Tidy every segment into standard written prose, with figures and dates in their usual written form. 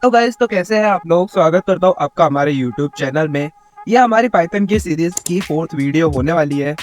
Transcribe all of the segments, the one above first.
तो गाइस, तो कैसे हैं आप लोग। स्वागत करता हूँ आपका हमारे YouTube चैनल में। ये हमारी पाइथन की सीरीज की 4th वीडियो होने वाली है।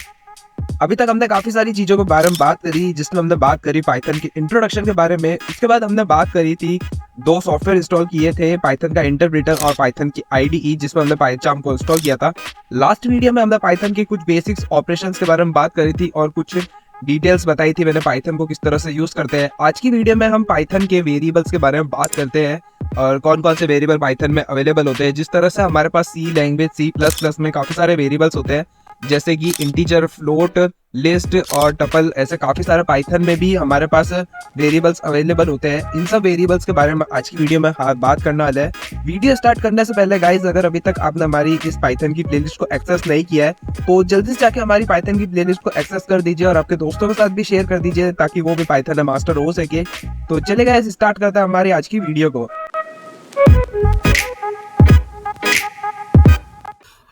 अभी तक हमने काफी सारी चीजों के बारे में बात करी, जिसमें हमने बात करी पाइथन की इंट्रोडक्शन के बारे में। उसके बाद हमने बात करी थी दो सॉफ्टवेयर इंस्टॉल किए थे, पाइथन का इंटरप्रेटर और पाइथन की आईडीई, जिसमें हमने पाइचार्म को इंस्टॉल किया था। लास्ट वीडियो में हमने पाइथन के कुछ बेसिक्स ऑपरेशंस के बारे में बात करी थी और कुछ डिटेल्स बताई थी मैंने पाइथन को किस तरह से यूज करते हैं। आज की वीडियो में हम पाइथन के वेरिएबल्स के बारे में बात करते हैं और कौन कौन से वेरिएबल पाइथन में अवेलेबल होते हैं। जिस तरह से हमारे पास सी लैंग्वेज C++ में काफी सारे वेरिएबल्स होते हैं, जैसे कि इंटीजर, फ्लोट, लिस्ट और टपल। ऐसे काफी सारे पाइथन में भी हमारे पास वेरिएबल्स अवेलेबल होते हैं। इन सब वेरिएबल्स के बारे में आज की वीडियो में बात करने वाला है। वीडियो स्टार्ट करने से पहले गाइस, अगर अभी तक आपने हमारी इस पाइथन की प्लेलिस्ट को एक्सेस नहीं किया है तो जल्दी से जाके हमारी पाइथन की प्लेलिस्ट को एक्सेस कर दीजिए और आपके दोस्तों के साथ भी शेयर कर दीजिए, ताकि वो भी पाइथन में मास्टर हो सके। तो चले गाइस, स्टार्ट करते हैं हमारी आज की वीडियो को।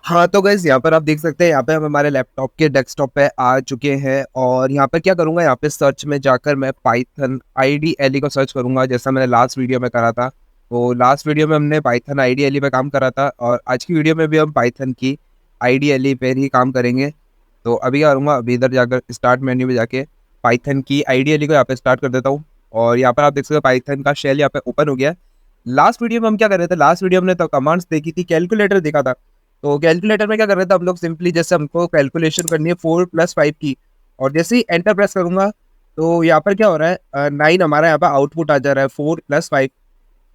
हाँ तो गाइस, यहाँ पर आप देख सकते हैं, यहाँ पे हम हमारे लैपटॉप के डेस्कटॉप पे आ चुके हैं और यहाँ पर क्या करूँगा, यहाँ पे सर्च में जाकर मैं पाइथन IDLE को सर्च करूँगा, जैसा मैंने लास्ट वीडियो में करा था। तो लास्ट वीडियो में हमने पाइथन IDLE पे काम करा था और आज की वीडियो में भी हम पाइथन की IDLE पे ही काम करेंगे। तो अभी क्या करूँगा, अभी इधर जाकर स्टार्ट मेन्यू में जाके पाइथन की IDLE को यहाँ पे स्टार्ट कर देता हूँ और यहाँ पर आप देख सकते हो पाइथन का शेल यहाँ पे ओपन हो गया है। लास्ट वीडियो में हम क्या कर रहे थे, लास्ट वीडियो में तो कमांड्स देखी थी, कैलकुलेटर देखा था। तो कैलकुलेटर में क्या कर रहे थे हम लोग, सिंपली जैसे हमको कैलकुलेशन करनी है 4+5 की, और जैसे ही एंटर प्रेस करूंगा तो यहाँ पर क्या हो रहा है, 9 हमारा यहाँ पर आउटपुट आ जा रहा है 4+5।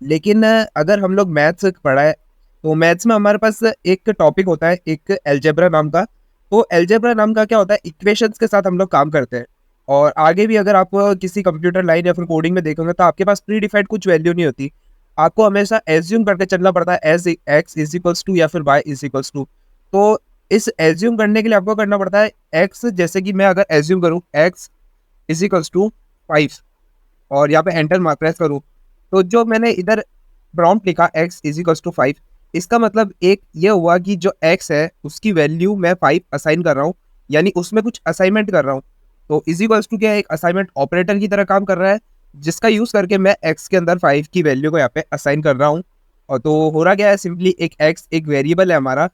लेकिन अगर हम लोग मैथ्स पढ़ा है तो मैथ्स में हमारे पास एक टॉपिक होता है, एक एल्जेब्रा नाम का। तो एल्जेब्रा नाम का क्या होता है, इक्वेशंस के साथ हम लोग काम करते हैं। और आगे भी अगर आप किसी कंप्यूटर लाइन या फिर कोडिंग में देखोगे तो आपके पास प्री डिफाइंड कुछ वैल्यू नहीं होती। आपको हमेशा एज्यूम करके चलना पड़ता है, as x is equals to या फिर वाई इज इक्वल्स टू। तो इस एज्यूम करने के लिए आपको करना पड़ता है एक्स, जैसे कि मैं अगर एज्यूम करूँ एक्स इज इक्वल्स टू 5 और यहाँ पे एंटर मार्क प्रेस करूँ, तो जो मैंने इधर प्रॉम्प्ट लिखा एक्स इज इक्वल्स टू 5, इसका मतलब एक ये हुआ कि जो एक्स है उसकी वैल्यू मैं 5 असाइन कर रहा हूँ, यानी उसमें कुछ असाइनमेंट कर रहा हूँ। तो इज इक्वल्स टू क्या है, एक असाइनमेंट ऑपरेटर की तरह काम कर रहा है, जिसका यूज करके मैं एक्स के अंदर 5 की वैल्यू को यहाँ पे असाइन कर रहा हूँ। और तो हो रहा क्या है, सिंपली एक एक्स एक वेरिएबल है हमारा।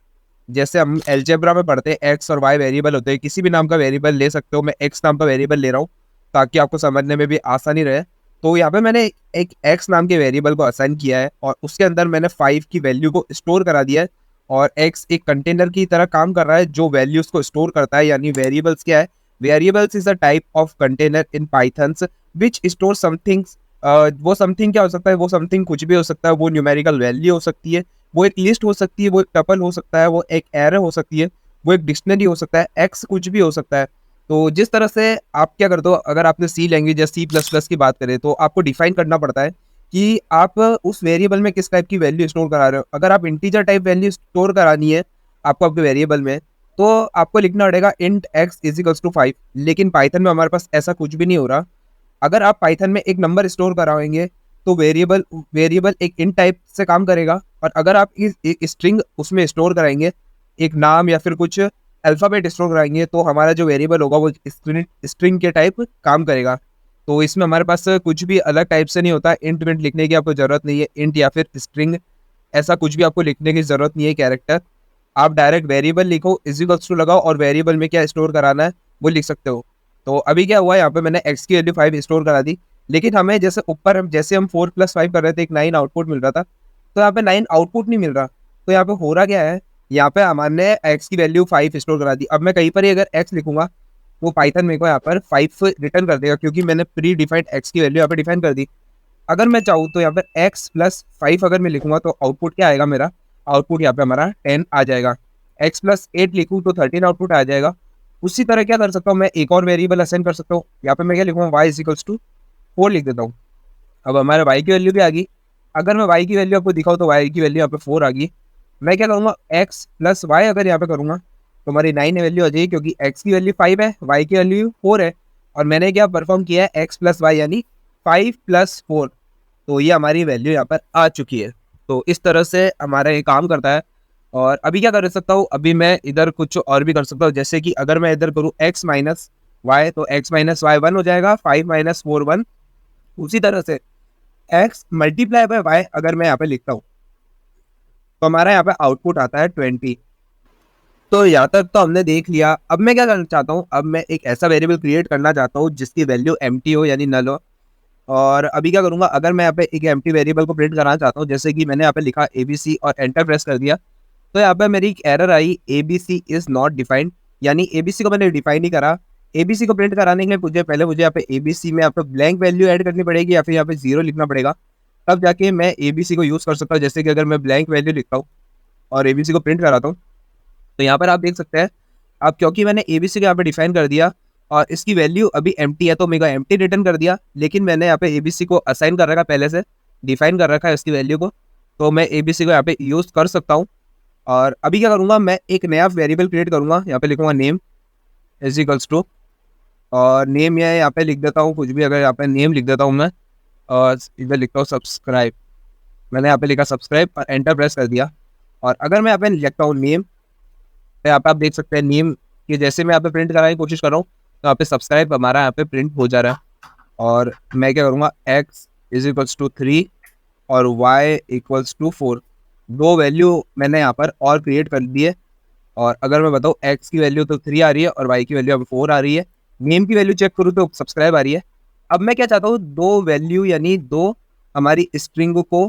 जैसे हम एल्जेब्रा में पढ़ते हैं एक्स और वाई वेरिएबल होते हैं, किसी भी नाम का वेरिएबल ले सकते हो। मैं एक्स नाम का वेरिएबल ले रहा हूँ ताकि आपको समझने में भी आसानी रहे। तो यहाँ पे मैंने एक एक्स नाम के वेरिएबल को असाइन किया है और उसके अंदर मैंने 5 की वैल्यू को स्टोर करा दिया है। और एक्स एक कंटेनर की तरह काम कर रहा है जो वैल्यूज को स्टोर करता है, यानी वेरिएबल्स क्या है, variables is a type of container in pythons which store something. वो समथिंग क्या हो सकता है, वो समथिंग कुछ भी हो सकता है। वो न्यूमेरिकल वैल्यू हो सकती है, वो एक लिस्ट हो सकती है, वो एक टपल हो सकता है, वो एक एरे हो सकती है, वो एक डिक्शनरी हो सकता है, एक्स कुछ भी हो सकता है। तो जिस तरह से आप क्या करते हो, अगर आपने सी लैंग्वेज या C++ की बात करें तो आपको डिफाइन करना पड़ता है कि आप उस वेरिएबल में किस टाइप की वैल्यू स्टोर करा रहे हो। अगर आप इंटीजर टाइप वैल्यू स्टोर करानी है आपको आपके वेरिएबल में, तो आपको लिखना पड़ेगा int x is equals to 5। लेकिन पाइथन में हमारे पास ऐसा कुछ भी नहीं हो रहा। अगर आप पाइथन में एक नंबर स्टोर कराएंगे तो वेरिएबल वेरिएबल एक इंट टाइप से काम करेगा, और अगर आप एक स्ट्रिंग उसमें स्टोर कराएंगे, एक नाम या फिर कुछ अल्फ़ाबेट स्टोर कराएंगे, तो हमारा जो वेरिएबल होगा वो स्ट्रिंग के टाइप काम करेगा। तो इसमें हमारे पास कुछ भी अलग टाइप से नहीं होता। इंट विंट लिखने की आपको ज़रूरत नहीं है, इंट या फिर स्ट्रिंग ऐसा कुछ भी आपको लिखने की ज़रूरत नहीं है कैरेक्टर। आप डायरेक्ट वेरिएबल लिखो, इज इक्वल्स टू लगाओ और वेरिएबल में क्या स्टोर कराना है वो लिख सकते हो। तो अभी क्या हुआ, यहाँ पे मैंने एक्स की वैल्यू 5 स्टोर करा दी, लेकिन हमें जैसे ऊपर जैसे हम 4+5 कर रहे थे, एक 9 आउटपुट मिल रहा था, तो यहाँ पे 9 आउटपुट नहीं मिल रहा। तो यहाँ पे हो रहा क्या है, यहाँ पे हमारे एक्स की वैल्यू 5 स्टोर करा दी। अब मैं कहीं पर ही अगर एक्स लिखूंगा वो पाइथन मेरे को यहाँ पर 5 रिटर्न कर देगा, क्योंकि मैंने प्री डिफाइंड एक्स की वैल्यू यहाँ पे डिफाइन कर दी। अगर मैं चाहूँ तो यहाँ पर x+5 अगर मैं लिखूंगा तो आउटपुट क्या आएगा, मेरा आउटपुट यहाँ पे हमारा 10 आ जाएगा। x+8 लिखूँ तो 13 आउटपुट आ जाएगा। उसी तरह क्या कर सकता हूँ, मैं एक और वेरिएबल असाइन कर सकता हूँ। यहाँ पे मैं क्या लिखूंगा, y इज इक्वल्स टू 4 लिख देता हूँ। अब हमारे y की वैल्यू भी आ गई। अगर मैं y की वैल्यू आपको दिखाऊँ तो y की वैल्यू यहाँ पे 4 आ गई। मैं क्या करूँगा, x+y अगर यहाँ पे करूँगा तो हमारी 9 वैल्यू आ जाएगी, क्योंकि x की वैल्यू 5 है, y की वैल्यू 4 है, और मैंने क्या परफॉर्म किया है, x+y यानी 5+4। तो ये हमारी वैल्यू यहाँ पर आ चुकी है। तो इस तरह से हमारा ये काम करता है। और अभी क्या कर सकता हूँ, अभी मैं इधर कुछ और भी कर सकता हूँ, जैसे कि अगर मैं इधर करूँ x-y तो x-y 1 हो जाएगा, 5 - 4 1। उसी तरह से एक्स मल्टीप्लाई बाय वाई अगर मैं यहाँ पे लिखता हूँ तो हमारा यहाँ पे आउटपुट आता है 20। तो यहाँ तक तो हमने देख लिया। अब मैं क्या करना चाहता हूँ, अब मैं एक ऐसा वेरिएबल क्रिएट करना चाहता हूँ जिसकी वैल्यू एम्प्टी हो यानी नल हो। और अभी क्या करूँगा, अगर मैं यहाँ पे एक एम्प्टी वेरिएबल को प्रिंट कराना चाहता हूँ, जैसे कि मैंने यहाँ पे लिखा ABC और एंटर प्रेस कर दिया, तो यहाँ पे मेरी एक error I ABC is not defined, यानी ABC को मैंने डिफाइन नहीं करा। ABC को प्रिंट कराने के लिए मुझे यहाँ पे ABC में यहाँ पे ब्लैंक वैल्यू ऐड करनी पड़ेगी या फिर यहाँ पे 0 लिखना पड़ेगा, तब जाके मैं ABC को यूज़ कर सकता हूँ। जैसे कि अगर मैं ब्लैंक वैल्यू लिखता हूँ और ABC को प्रिंट कराता हूँ, तो यहाँ पर आप देख सकते हैं, अब क्योंकि मैंने ABC को यहाँ पे डिफाइन कर दिया और इसकी वैल्यू अभी एम्प्टी है तो मेरा एम्प्टी रिटर्न कर दिया, लेकिन मैंने यहाँ पे ABC को असाइन कर रखा पहले से, डिफाइन कर रखा है इसकी वैल्यू को, तो मैं ABC को यहाँ पे यूज़ कर सकता हूँ। और अभी क्या करूँगा, मैं एक नया वेरिएबल क्रिएट करूँगा, यहाँ पे लिखूँगा नेम इज इक्वल्स टू, और नेम यहाँ पे लिख देता हूँ कुछ भी, अगर यहाँ पे नेम लिख देता हूँ मैं, और इधर लिखता हूँ सब्सक्राइब। मैंने यहाँ पे लिखा सब्सक्राइब और एंटर प्रेस कर दिया। और अगर मैं यहाँ पे लिखता हूँ नेम, तो यहाँ पे आप देख सकते हैं नेम कि जैसे मैं यहाँ पे प्रिंट कराने की कोशिश कर रहा हूँ, तो यहाँ पे सब्सक्राइब हमारा यहाँ पे प्रिंट हो जा रहा है। और मैं क्या करूँगा, एक्स इज इक्वल्स टू 3 और वाई इक्वल्स टू 4, दो वैल्यू मैंने यहाँ पर और क्रिएट कर दी है। और अगर मैं बताऊँ एक्स की वैल्यू तो 3 आ रही है और वाई की वैल्यू अब 4 आ रही है, नेम की वैल्यू चेक करूँ तो सब्सक्राइब आ रही है। अब मैं क्या चाहता हूँ, दो वैल्यू यानी दो हमारी स्ट्रिंग को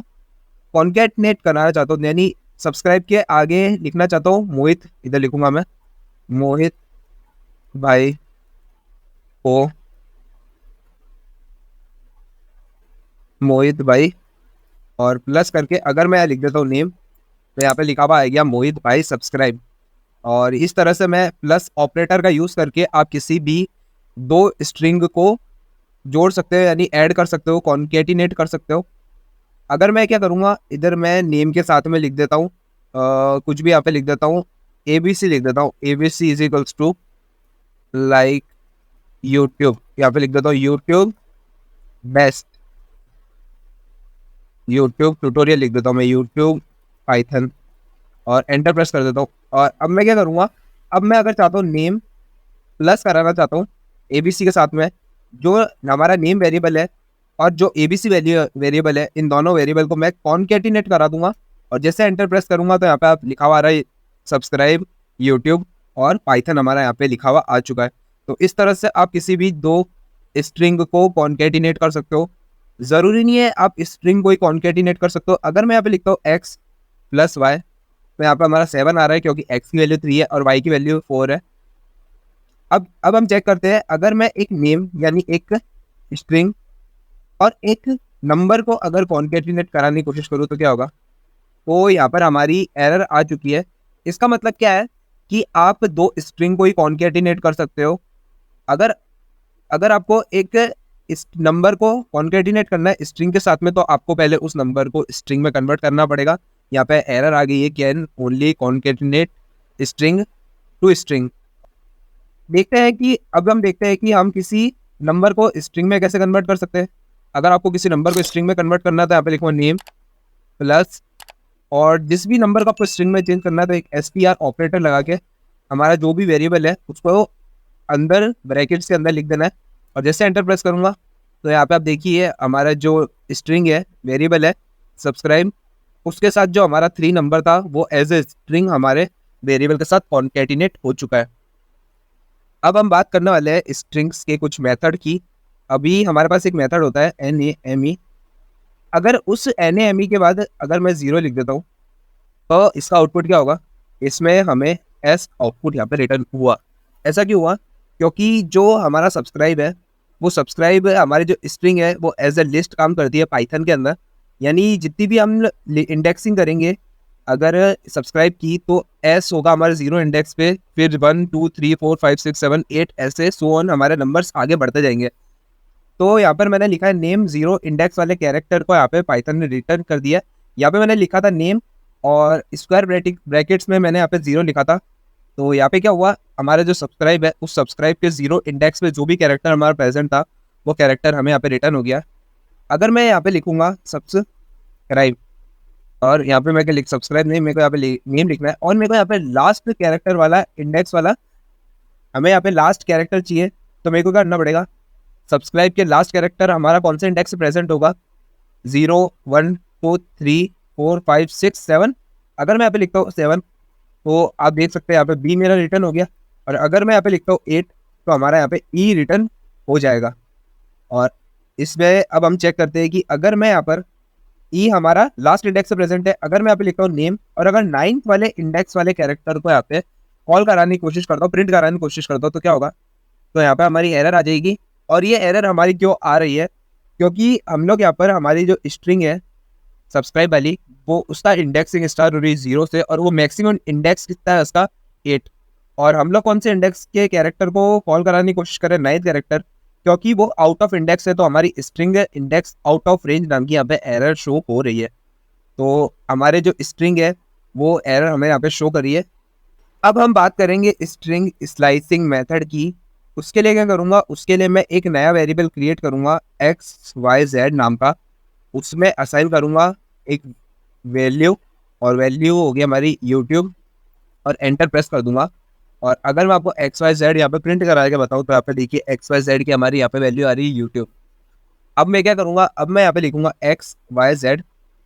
कॉन्केटनेट कराना चाहता हूँ, यानी सब्सक्राइब के आगे लिखना चाहता हूँ मोहित, इधर लिखूंगा मैं मोहित भाई को, मोहित भाई, और प्लस करके अगर मैं लिख देता हूँ नेम, तो यहाँ पे लिखा हुआ आ गया मोहित भाई सब्सक्राइब। और इस तरह से मैं प्लस ऑपरेटर का यूज़ करके आप किसी भी दो स्ट्रिंग को जोड़ सकते हो, यानी ऐड कर सकते हो, कॉन्केटिनेट कर सकते हो। अगर मैं क्या करूँगा, इधर मैं नेम के साथ में लिख देता हूँ कुछ भी, यहाँ पे लिख देता हूँ ABC लिख देता हूँ, ABC is equals to like YouTube, यहाँ पे लिख देता हूँ यूट्यूब बेस्ट, यूट्यूब ट्यूटोरियल लिख देता हूँ मैं, यूट्यूब पाइथन, और एंटर प्रेस कर देता हूँ। और अब मैं क्या करूँगा, अब मैं अगर चाहता हूँ नेम प्लस कराना चाहता हूँ ABC के साथ में, जो हमारा नेम वेरिएबल है और जो ABC वेरिएबल है, इन दोनों वेरिएबल को मैं कॉन्केटिनेट करा दूंगा। और जैसे एंटर प्रेस करूंगा तो यहाँ पे आप लिखा हुआ आ रहा है सब्सक्राइब यूट्यूब और पाइथन हमारा यहाँ पे लिखा हुआ आ चुका है। तो इस तरह से आप किसी भी दो स्ट्रिंग को कॉन्केटिनेट कर सकते हो। ज़रूरी नहीं है आप स्ट्रिंग को ही कॉन्केटिनेट कर सकते हो। अगर मैं यहाँ पे लिखता हूँ एक्स प्लस वाई, तो यहाँ पे हमारा 7 आ रहा है क्योंकि एक्स की वैल्यू 3 है और वाई की वैल्यू 4 है। अब हम चेक करते हैं, अगर मैं एक नेम यानी एक स्ट्रिंग और एक नंबर को अगर कॉन्केटिनेट कराने की कोशिश करूँ तो क्या होगा, तो यहाँ पर हमारी एरर आ चुकी है। इसका मतलब क्या है कि आप दो स्ट्रिंग को ही कॉन्केटिनेट कर सकते हो। अगर अगर आपको एक इस नंबर को कॉन्केटिनेट करना है स्ट्रिंग के साथ में, तो आपको पहले उस नंबर को स्ट्रिंग में कन्वर्ट करना पड़ेगा। यहाँ पे एरर आ गई है, can only concatenate string to string. देखते हैं कि अब हम देखते हैं कि हम किसी नंबर को स्ट्रिंग में कैसे कन्वर्ट कर सकते हैं। अगर आपको किसी नंबर को स्ट्रिंग में कन्वर्ट करना है तो यहाँ पे लिखो नेम प्लस, और जिस भी नंबर को आपको स्ट्रिंग में चेंज करना है तो एक str ऑपरेटर लगा के हमारा जो भी वेरिएबल है उसको अंदर ब्रैकेट्स के अंदर लिख देना है। और जैसे एंटर प्रेस करूंगा तो यहाँ पे आप देखिए हमारा जो स्ट्रिंग है वेरिएबल है सब्सक्राइब, उसके साथ जो हमारा 3 नंबर था वो एज ए स्ट्रिंग हमारे वेरिएबल के साथ कॉन्केटिनेट हो चुका है। अब हम बात करने वाले हैं स्ट्रिंग्स के कुछ मेथड की। अभी हमारे पास एक मेथड होता है NAME। अगर उस NAME के बाद अगर मैं 0 लिख देता हूँ तो इसका आउटपुट क्या होगा, इसमें हमें S आउटपुट यहाँ पे रिटर्न हुआ। ऐसा क्यों हुआ, क्योंकि जो हमारा सब्सक्राइब है वो सब्सक्राइब हमारी जो स्ट्रिंग है वो एज ए लिस्ट काम करती है पाइथन के अंदर, यानी जितनी भी हम इंडेक्सिंग करेंगे अगर सब्सक्राइब की तो एस होगा हमारे 0 इंडेक्स पे, फिर 1 2 3 4 5 6 7 8 ऐसे सो ऑन हमारे नंबर्स आगे बढ़ते जाएंगे। तो यहाँ पर मैंने लिखा है नेम 0 इंडेक्स वाले कैरेक्टर को यहाँ पे पाइथन ने रिटर्न कर दिया। यहाँ पे मैंने लिखा था नेम और स्क्वायर ब्रैकेट्स में मैंने यहाँ पे 0 लिखा था। तो यहाँ पे क्या हुआ, हमारा जो सब्सक्राइब है उस सब्सक्राइब के 0 इंडेक्स पे जो भी कैरेक्टर हमारा प्रेजेंट था वो कैरेक्टर हमें यहाँ पे रिटर्न हो गया। अगर मैं यहाँ पे लिखूंगा सब्सक्राइब और यहाँ पे मैं क्या लिख सब्सक्राइब नहीं, मेरे को यहाँ पे नेम लिखना है और मेरे को यहाँ पे लास्ट कैरेक्टर वाला इंडेक्स वाला हमें यहाँ पे लास्ट कैरेक्टर चाहिए। तो मेरे को क्या करना पड़ेगा, सब्सक्राइब के लास्ट कैरेक्टर हमारा कौन से इंडेक्स से प्रेजेंट होगा, 0 1 2 3 4 5 6 7। अगर मैं यहाँ पे लिखता हूँ 7 तो आप देख सकते हैं यहाँ पे बी मेरा रिटर्न हो गया। और अगर मैं यहाँ पे लिखता हूँ 8 तो हमारा यहाँ पे ई रिटर्न हो जाएगा। और इसमें अब हम चेक करते हैं कि अगर मैं यहाँ पर ई हमारा लास्ट इंडेक्स से प्रेजेंट है, अगर मैं यहाँ पे लिखता हूँ नेम और अगर 9th वाले इंडेक्स वाले कैरेक्टर को यहाँ पे कॉल कराने की कोशिश करता हूँ, प्रिंट कराने की कोशिश करता हूँ, तो क्या होगा, तो यहाँ पे हमारी एरर आ जाएगी। और ये एरर हमारी क्यों आ रही है, क्योंकि हम लोग यहाँ पर हमारी जो स्ट्रिंग है सब्सक्राइब वाली, वो उसका इंडेक्सिंग स्टार्ट हो रही है 0 से और वो मैक्सिमम इंडेक्स कितना है उसका 8। और हम लोग कौन से इंडेक्स के कैरेक्टर को कॉल कराने की कोशिश करें, 9th कैरेक्टर, क्योंकि वो आउट ऑफ इंडेक्स है तो हमारी string index out of range नाम की यहाँ पे एरर शो हो रही है। तो हमारे जो स्ट्रिंग है वो एरर हमें यहाँ पे शो करी है। अब हम बात करेंगे स्ट्रिंग स्लाइसिंग मेथड की। उसके लिए क्या करूँगा, उसके लिए मैं एक नया वेरिएबल क्रिएट करूँगा XYZ नाम का। उसमें असाइन करूँगा एक वैल्यू, और वैल्यू हो गई हमारी यूट्यूब, और एंटर प्रेस कर दूंगा। और अगर मैं आपको XYZ यहाँ पे प्रिंट करा के बताऊँ तो यहाँ पे देखिए XYZ की हमारी यहाँ पे वैल्यू आ रही है यूट्यूब। अब मैं क्या करूँगा, अब मैं यहाँ पे लिखूंगा XYZ।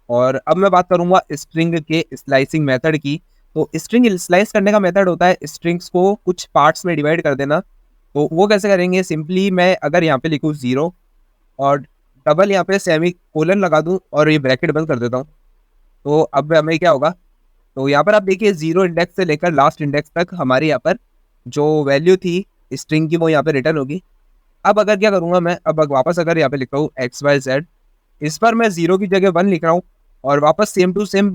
और अब मैं बात करूँगा स्ट्रिंग के स्लाइसिंग मेथड की। तो स्ट्रिंग स्लाइस करने का मेथड होता है स्ट्रिंग्स को कुछ पार्ट्स में डिवाइड कर देना। तो वो कैसे करेंगे, सिंपली मैं अगर यहाँ पे लिखूँ 0 और डबल यहाँ पे सेमी कोलन लगा दूँ और ये ब्रैकेट बंद कर देता हूँ, तो अब हमें क्या होगा, तो यहाँ पर आप देखिए 0 इंडेक्स से लेकर लास्ट इंडेक्स तक हमारी यहाँ पर जो वैल्यू थी स्ट्रिंग की वो यहाँ पे रिटर्न होगी। अब अगर क्या करूँगा मैं, अब वापस अगर यहाँ पे लिखता हूँ XYZ, इस पर मैं 0 की जगह 1 लिख रहा हूँ और वापस सेम टू सेम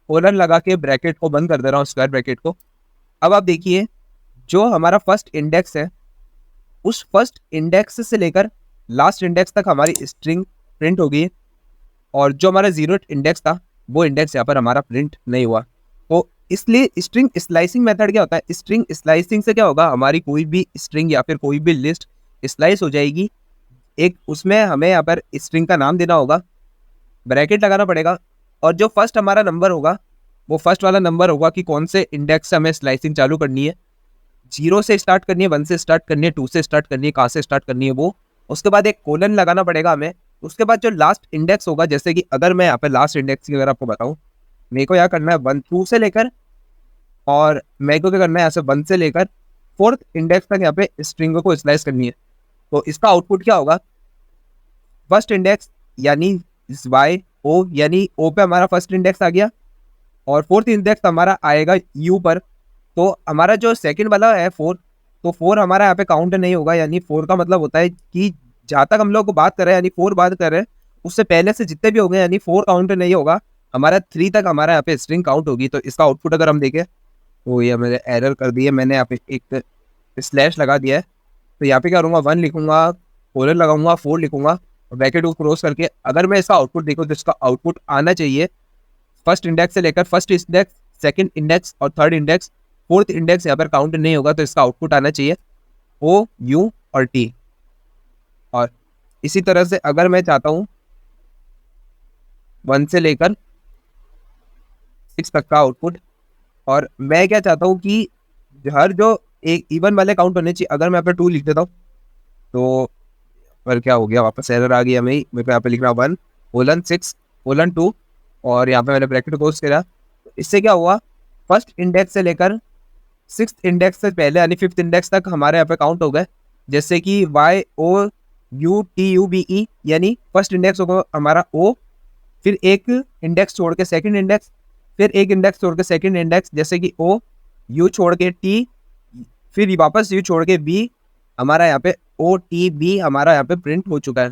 कोलन लगा के ब्रैकेट को बंद कर दे रहा हूँ, स्क्वायर ब्रैकेट को। अब आप देखिए जो हमारा फर्स्ट इंडेक्स है उस फर्स्ट इंडेक्स से लेकर लास्ट इंडेक्स तक हमारी स्ट्रिंग प्रिंट हो गई। और जो हमारा 0 इंडेक्स था वो इंडेक्स यहाँ पर हमारा प्रिंट नहीं हुआ। तो इसलिए स्ट्रिंग स्लाइसिंग मेथड क्या होता है, स्ट्रिंग स्लाइसिंग से क्या होगा, हमारी कोई भी स्ट्रिंग या फिर कोई भी लिस्ट स्लाइस हो जाएगी। एक उसमें हमें यहाँ पर स्ट्रिंग का नाम देना होगा, ब्रैकेट लगाना पड़ेगा, और जो फर्स्ट हमारा नंबर होगा वो फर्स्ट वाला नंबर होगा कि कौन से इंडेक्स से हमें स्लाइसिंग चालू करनी है, 0 से स्टार्ट करनी है, 1 से स्टार्ट करनी है, 2 से स्टार्ट करनी है, कहाँ से स्टार्ट करनी है वो। उसके बाद एक कोलन लगाना पड़ेगा हमें। उसके बाद जो लास्ट इंडेक्स होगा, जैसे कि अगर मैं यहाँ पे लास्ट इंडेक्स की अगर आपको बताऊँ, मेरे को यहाँ करना है 1 2 से लेकर, और मेरे को क्या करना है यहाँ से 1 से लेकर 4th इंडेक्स तक यहाँ पे स्ट्रिंग को स्लाइस करनी है। तो इसका आउटपुट क्या होगा, फर्स्ट इंडेक्स यानी वाई ओ, यानी ओ पे हमारा फर्स्ट इंडेक्स आ गया और 4th इंडेक्स हमारा आएगा यू पर। तो हमारा जो सेकंड वाला है 4, तो 4 हमारा यहाँ पे काउंट नहीं होगा, यानी 4 का मतलब होता है कि जहाँ तक हम लोग को बात कर रहे हैं, यानी 4 बात कर रहे हैं, उससे पहले से जितने भी हो गए, यानी 4 काउंट नहीं होगा, हमारा 3 तक हमारा यहाँ पे स्ट्रिंग काउंट होगी। तो इसका आउटपुट अगर हम देखें तो ये मैंने एरर कर दी है, मैंने यहाँ पे एक स्लैश लगा दिया है। तो यहाँ पे क्या करूँगा, 1 लिखूंगा, कोलन लगाऊंगा, 4 लिखूंगा और ब्रैकेट को क्लोज करके अगर मैं इसका आउटपुट देखूँ तो इसका आउटपुट आना चाहिए फर्स्ट इंडेक्स से लेकर फर्स्ट इंडेक्स, सेकंड इंडेक्स और थर्ड इंडेक्स। 4th इंडेक्स यहाँ पर काउंट नहीं होगा, तो इसका आउटपुट आना चाहिए ओ यू और टी। और इसी तरह से अगर मैं चाहता हूँ 1 से लेकर 6 तक का आउटपुट, और मैं क्या चाहता हूँ कि हर जो एक इवन वाले काउंट होने चाहिए, अगर मैं यहाँ पे 2 लिख देता हूँ तो पर क्या हो गया, वापस एरर आ गई हमें, मेरे को यहाँ पे लिखना 1 कोलन 6 कोलन 2 और यहाँ पे मैंने ब्रैकेट क्लोज करा। इससे क्या हुआ, फर्स्ट इंडेक्स से लेकर 6th इंडेक्स से पहले यानी 5th इंडेक्स तक हमारे यहाँ पे काउंट हो गए, जैसे कि Y O U T U B E, यानी फर्स्ट इंडेक्स होगा हमारा ओ, फिर एक इंडेक्स छोड़ के सेकंड इंडेक्स, फिर एक इंडेक्स छोड़ के सेकंड इंडेक्स, जैसे कि ओ, यू छोड़ के टी, फिर वापस यू छोड़ के बी, हमारा यहाँ पे ओ टी बी हमारा यहाँ पे प्रिंट हो चुका है।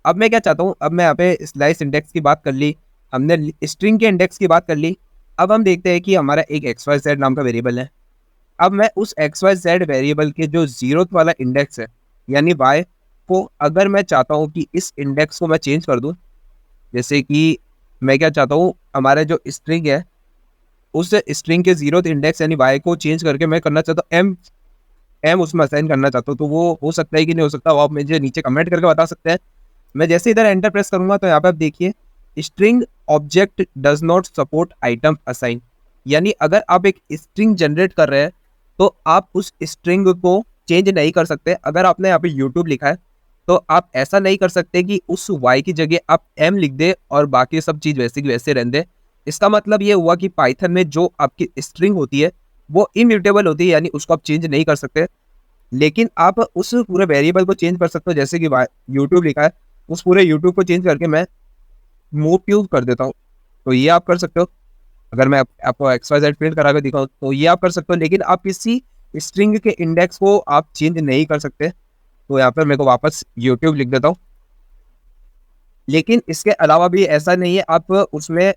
अब मैं क्या चाहता हूँ, अब मैं यहाँ पे स्लाइस इंडेक्स की बात कर ली, हमने स्ट्रिंग के इंडेक्स की बात कर ली। अब हम देखते हैं कि हमारा एक XYZ नाम का वेरिएबल है। अब मैं उस XYZ वेरिएबल के जो 0th वाला इंडेक्स है यानी y को, अगर मैं चाहता हूँ कि इस इंडेक्स को मैं चेंज कर दूँ, जैसे कि मैं क्या चाहता हूँ, हमारा जो स्ट्रिंग है उस स्ट्रिंग के 0th इंडेक्स यानी y को चेंज करके मैं करना चाहता हूँ एम उसमें असाइन करना चाहता हूँ, तो वो हो सकता है कि नहीं हो सकता, वो आप मुझे नीचे कमेंट करके बता सकते हैं। मैं जैसे इधर एंटर प्रेस करूंगा तो यहाँ पे आप देखिए string object does not support item assign, यानी अगर आप एक स्ट्रिंग जनरेट कर रहे हैं तो आप उस स्ट्रिंग को चेंज नहीं कर सकते। अगर आपने यहाँ पे यूट्यूब लिखा है तो आप ऐसा नहीं कर सकते कि उस y की जगह आप m लिख दे और बाकी सब चीज़ वैसे की वैसे रहने दें। इसका मतलब ये हुआ कि पाइथन में जो आपकी स्ट्रिंग होती है, वो इम्यूटेबल होती है, यानी उसको आप चेंज नहीं कर सकते। लेकिन आप उस पूरे वेरिएबल को चेंज कर सकते हो, जैसे कि यूट्यूब लिखा है, उस पूरे यूट्यूब को चेंज करके मैं मोट्यूब कर देता हूँ। तो ये आप कर सकते हो। अगर मैं आपको XYZ प्रिंट करा के दिखाऊँ तो ये आप कर सकते हो, लेकिन आप किसी स्ट्रिंग के इंडेक्स को आप चेंज नहीं कर सकते। तो यहाँ पर मेरे को वापस यूट्यूब लिख देता हूँ। लेकिन इसके अलावा भी ऐसा नहीं है, आप उसमें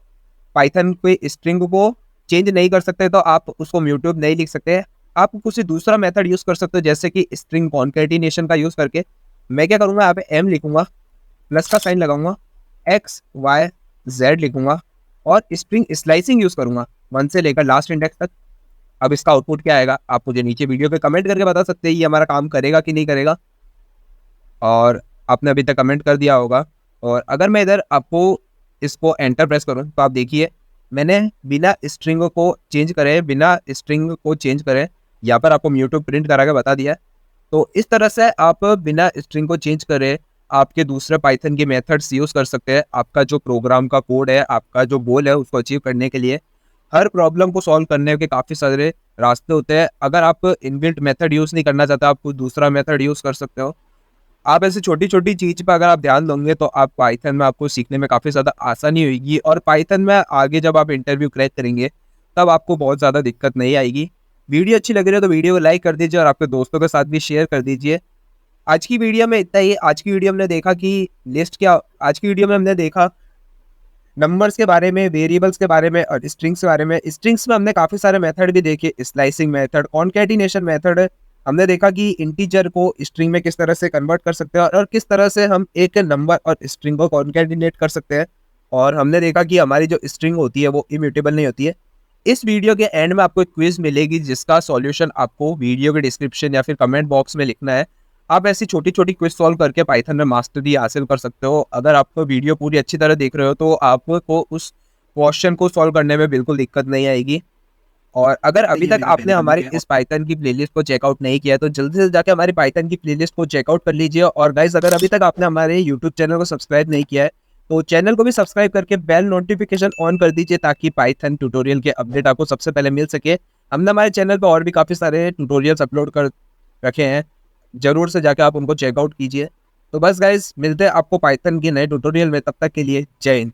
पाइथन पे स्ट्रिंग को चेंज नहीं कर सकते, तो आप उसको म्यूट्यूब नहीं लिख सकते। आप कुछ दूसरा मेथड यूज़ कर सकते हो, जैसे कि स्ट्रिंग कॉन्केटिनेशन का यूज़ करके मैं क्या करूँगा, यहाँ पे m लिखूँगा, प्लस का साइन लगाऊँगा, x, y, z लिखूँगा और स्ट्रिंग स्लाइसिंग यूज़ करूँगा 1 से लेकर लास्ट इंडेक्स तक। अब इसका आउटपुट क्या आएगा, आप मुझे नीचे वीडियो पे कमेंट करके बता सकते हैं ये हमारा काम करेगा कि नहीं करेगा। और आपने अभी तक कमेंट कर दिया होगा। और अगर मैं इधर आपको इसको एंटर प्रेस करूँ तो आप देखिए मैंने बिना स्ट्रिंग को चेंज करे यहाँ पर आपको म्यूट्यूब प्रिंट करा के बता दिया है। तो इस तरह से आप बिना स्ट्रिंग को चेंज करे आपके दूसरे पाइथन के मेथड्स यूज़ कर सकते हैं। आपका जो प्रोग्राम का कोड है, आपका जो गोल है, उसको अचीव करने के लिए हर प्रॉब्लम को सॉल्व करने के काफ़ी सारे रास्ते होते हैं। अगर आप इनबिल्ट मेथड यूज़ नहीं करना चाहते, आप कुछ दूसरा मेथड यूज़ कर सकते हो। आप ऐसी छोटी-छोटी चीज़ पे अगर आप ध्यान दोगे तो आप पाइथन में आपको सीखने में काफ़ी ज़्यादा आसानी होगी, और पाइथन में आगे जब आप इंटरव्यू क्रैक करेंगे तब आपको बहुत ज़्यादा दिक्कत नहीं आएगी। वीडियो अच्छी लग रही है तो वीडियो को लाइक कर दीजिए और आपके दोस्तों के साथ भी शेयर कर दीजिए। आज की वीडियो में इतना ही। आज की वीडियो में हमने देखा कि आज की वीडियो में हमने देखा नंबर्स के बारे में, वेरिएबल्स के बारे में और स्ट्रिंग्स के बारे में। स्ट्रिंग्स में हमने काफ़ी सारे मेथड भी देखे, स्लाइसिंग मेथड, कॉन्कैटिनेशन मेथड। हमने देखा कि इंटीजर को स्ट्रिंग में किस तरह से कन्वर्ट कर सकते हैं और किस तरह से हम एक नंबर और स्ट्रिंग को कॉन्कैटिनेट कर सकते हैं। और हमने देखा कि हमारी जो स्ट्रिंग होती है वो इम्यूटेबल नहीं होती है। इस वीडियो के एंड में आपको एक क्विज मिलेगी जिसका सॉल्यूशन आपको वीडियो के डिस्क्रिप्शन या फिर कमेंट बॉक्स में लिखना है। आप ऐसी छोटी-छोटी क्विज सॉल्व करके पाइथन में मास्टरी हासिल कर सकते हो। अगर आप वीडियो पूरी अच्छी तरह देख रहे हो तो आपको उस क्वेश्चन को सॉल्व करने में बिल्कुल दिक्कत नहीं आएगी। और अगर अभी तक आपने हमारी इस पाइथन की प्लेलिस्ट को चेकआउट नहीं किया तो जल्दी से जाके हमारी पाइथन की प्लेलिस्ट को चेकआउट कर लीजिए। और गाइस, अगर अभी तक आपने हमारे यूट्यूब चैनल को सब्सक्राइब नहीं किया है तो चैनल को भी सब्सक्राइब करके बेल नोटिफिकेशन ऑन कर दीजिए ताकि पाइथन ट्यूटोरियल के अपडेट आपको सबसे पहले मिल सके। हमने हमारे चैनल पर और भी काफ़ी सारे ट्यूटोरियल्स अपलोड कर रखे हैं, जरूर से जाके आप उनको चेकआउट कीजिए। तो बस गाइस, मिलते हैं आपको पाइथन के नए ट्यूटोरियल में। तब तक के लिए जय हिंद।